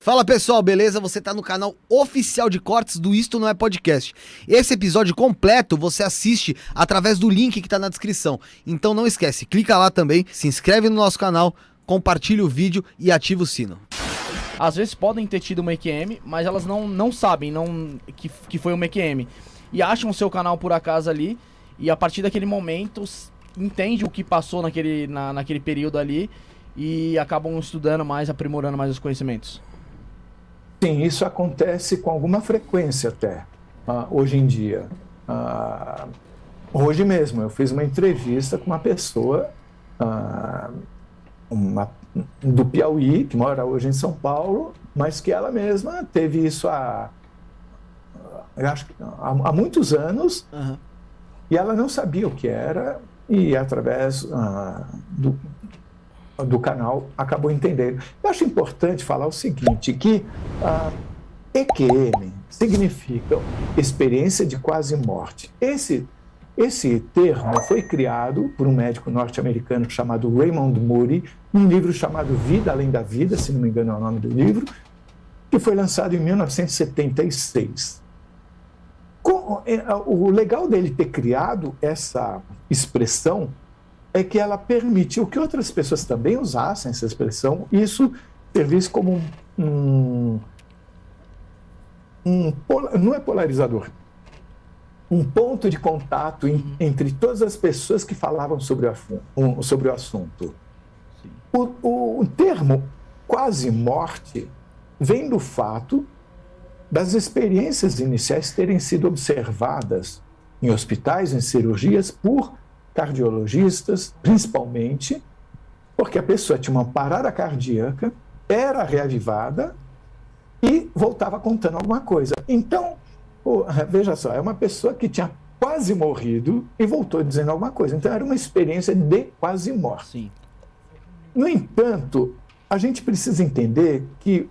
Fala pessoal, beleza? Você tá no canal oficial de cortes do Isto Não É Podcast. Esse episódio completo você assiste através do link que tá na descrição. Então não esquece, clica lá também, se inscreve no nosso canal, compartilha o vídeo e ativa o sino. Às vezes podem ter tido uma EQM, mas elas não sabem que foi uma EQM. E acham o seu canal por acaso ali, e a partir daquele momento entende o que passou naquele período ali e acabam estudando mais, aprimorando mais os conhecimentos. Sim, isso acontece com alguma frequência até, hoje em dia. Hoje mesmo, eu fiz uma entrevista com uma pessoa do Piauí, que mora hoje em São Paulo, mas que ela mesma teve isso há muitos anos, e ela não sabia o que era, e através do canal acabou entendendo. Eu acho importante falar o seguinte, que EQM significa experiência de quase morte. Esse termo foi criado por um médico norte-americano chamado Raymond Moody, num livro chamado Vida Além da Vida, se não me engano é o nome do livro, que foi lançado em 1976. O legal dele ter criado essa expressão é que ela permitiu que outras pessoas também usassem essa expressão, e isso servisse como não é polarizador, um ponto de contato entre todas as pessoas que falavam sobre o assunto. O termo quase morte vem do fato das experiências iniciais terem sido observadas em hospitais, em cirurgias, por cardiologistas, principalmente, porque a pessoa tinha uma parada cardíaca, era reavivada e voltava contando alguma coisa. Então, veja só, é uma pessoa que tinha quase morrido e voltou dizendo alguma coisa. Então, era uma experiência de quase morte. Sim. No entanto, a gente precisa entender que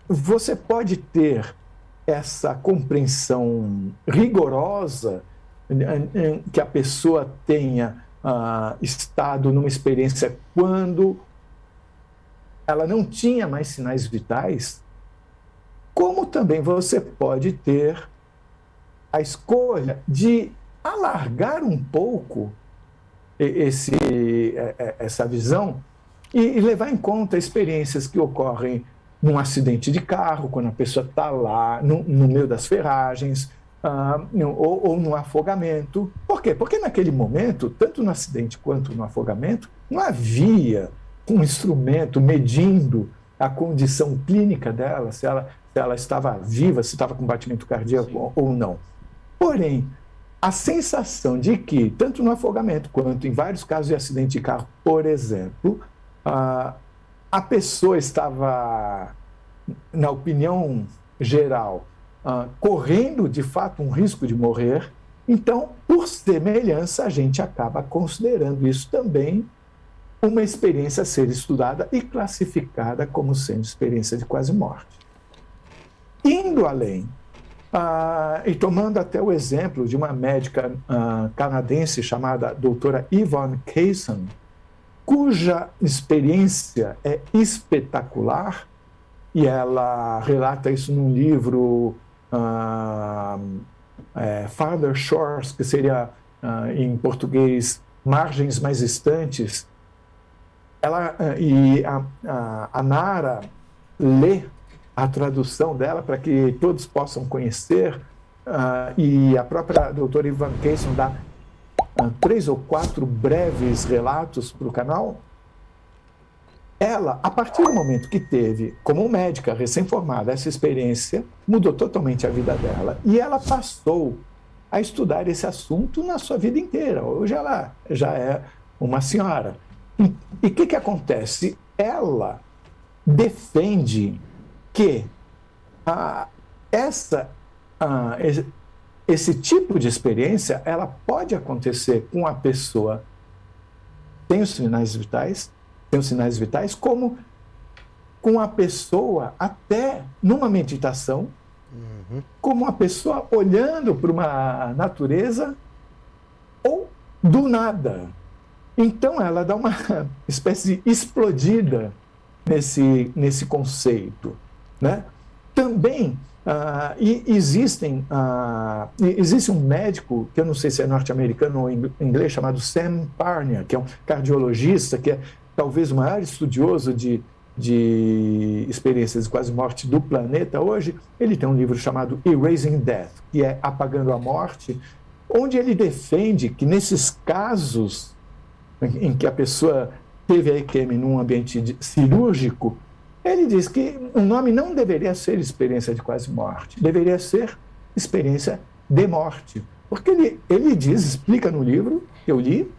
você pode ter essa compreensão rigorosa que a pessoa tenha estado numa experiência quando ela não tinha mais sinais vitais, como também você pode ter a escolha de alargar um pouco essa visão e levar em conta experiências que ocorrem num acidente de carro, quando a pessoa está lá no meio das ferragens, ou no afogamento. Por quê? Porque naquele momento, tanto no acidente quanto no afogamento, não havia um instrumento medindo a condição clínica dela, se ela estava viva, se estava com batimento cardíaco ou não. Porém, a sensação de que, tanto no afogamento quanto em vários casos de acidente de carro, por exemplo, a pessoa estava, na opinião geral, correndo de fato um risco de morrer. Então, por semelhança, a gente acaba considerando isso também uma experiência a ser estudada e classificada como sendo experiência de quase morte. Indo além, e tomando até o exemplo de uma médica canadense chamada doutora Yvonne Kaysen, cuja experiência é espetacular, e ela relata isso num livro Farther Shores, que seria em português Margens Mais Distantes. A Nara lê a tradução dela para que todos possam conhecer, e a própria doutora Yvonne Kaysen dá 3 ou 4 breves relatos para o canal. Ela, a partir do momento que teve, como médica recém-formada, essa experiência, mudou totalmente a vida dela, e ela passou a estudar esse assunto na sua vida inteira. Hoje ela já é uma senhora. E o que acontece? Ela defende que esse tipo de experiência ela pode acontecer com a pessoa sem os sinais vitais, como com a pessoa até numa meditação, como uma pessoa olhando para uma natureza ou do nada. Então ela dá uma espécie de explodida nesse conceito, né? Também existe um médico, que eu não sei se é norte-americano ou inglês, chamado Sam Parnia, que é um cardiologista, que é talvez o maior estudioso de experiências de quase morte do planeta hoje. Ele tem um livro chamado Erasing Death, que é Apagando a Morte, onde ele defende que nesses casos em que a pessoa teve a EQM num ambiente cirúrgico, ele diz que o nome não deveria ser experiência de quase morte, deveria ser experiência de morte. Porque ele explica no livro, que eu li,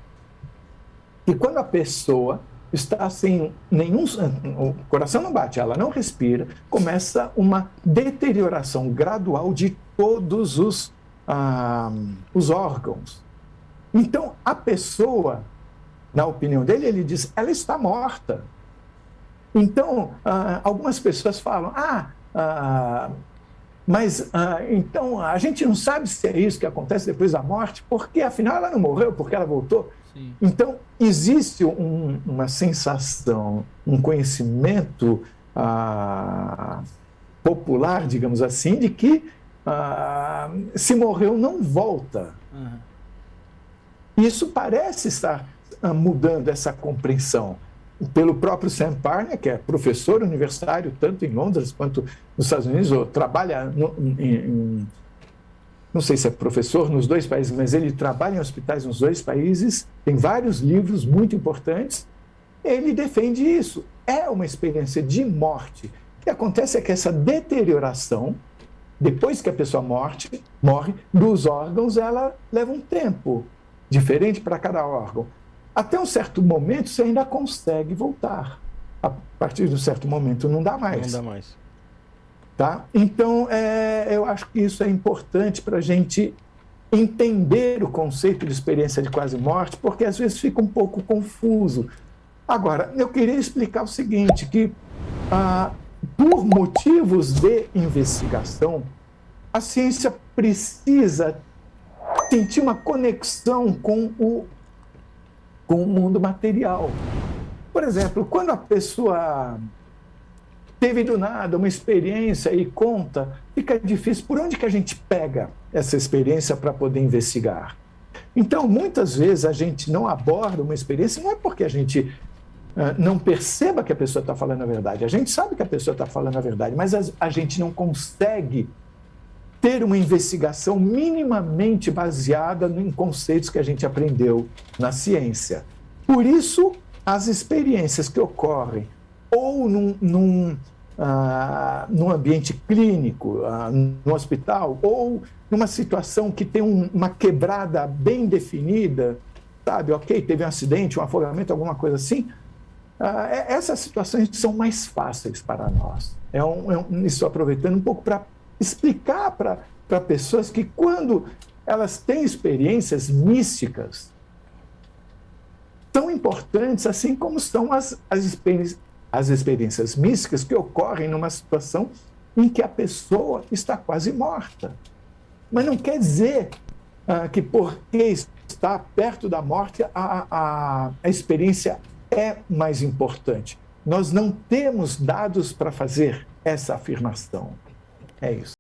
que quando a pessoa está sem nenhum... o coração não bate, ela não respira, começa uma deterioração gradual de todos os órgãos. Então, a pessoa, na opinião dele, ele diz, ela está morta. Então, algumas pessoas falam, mas então a gente não sabe se é isso que acontece depois da morte, porque afinal ela não morreu, porque ela voltou. Sim. Então, existe uma sensação, um conhecimento popular, digamos assim, de que se morreu não volta. Uhum. Isso parece estar mudando essa compreensão. Pelo próprio Sam Parnia, que é professor universitário, tanto em Londres quanto nos Estados Unidos, ou trabalha, não sei se é professor nos dois países, mas ele trabalha em hospitais nos dois países, tem vários livros muito importantes, ele defende isso. É uma experiência de morte. O que acontece é que essa deterioração, depois que a pessoa morre, dos órgãos, ela leva um tempo diferente para cada órgão. Até um certo momento, você ainda consegue voltar. A partir de um certo momento, não dá mais. Não dá mais. Tá? Então, eu acho que isso é importante para a gente entender o conceito de experiência de quase morte, porque às vezes fica um pouco confuso. Agora, eu queria explicar o seguinte, que por motivos de investigação, a ciência precisa sentir uma conexão com o mundo material. Por exemplo, quando a pessoa teve do nada uma experiência e conta, fica difícil. Por onde que a gente pega essa experiência para poder investigar? Então, muitas vezes a gente não aborda uma experiência, não é porque a gente não perceba que a pessoa está falando a verdade. A gente sabe que a pessoa está falando a verdade, mas a gente não consegue ter uma investigação minimamente baseada em conceitos que a gente aprendeu na ciência. Por isso, as experiências que ocorrem ou num ambiente clínico, no hospital, ou numa situação que tem uma quebrada bem definida, sabe, ok, teve um acidente, um afogamento, alguma coisa assim, essas situações são mais fáceis para nós. Isso aproveitando um pouco para explicar para pessoas que quando elas têm experiências místicas, tão importantes assim como são as experiências místicas que ocorrem numa situação em que a pessoa está quase morta. Mas não quer dizer que porque está perto da morte a experiência é mais importante. Nós não temos dados para fazer essa afirmação. É isso.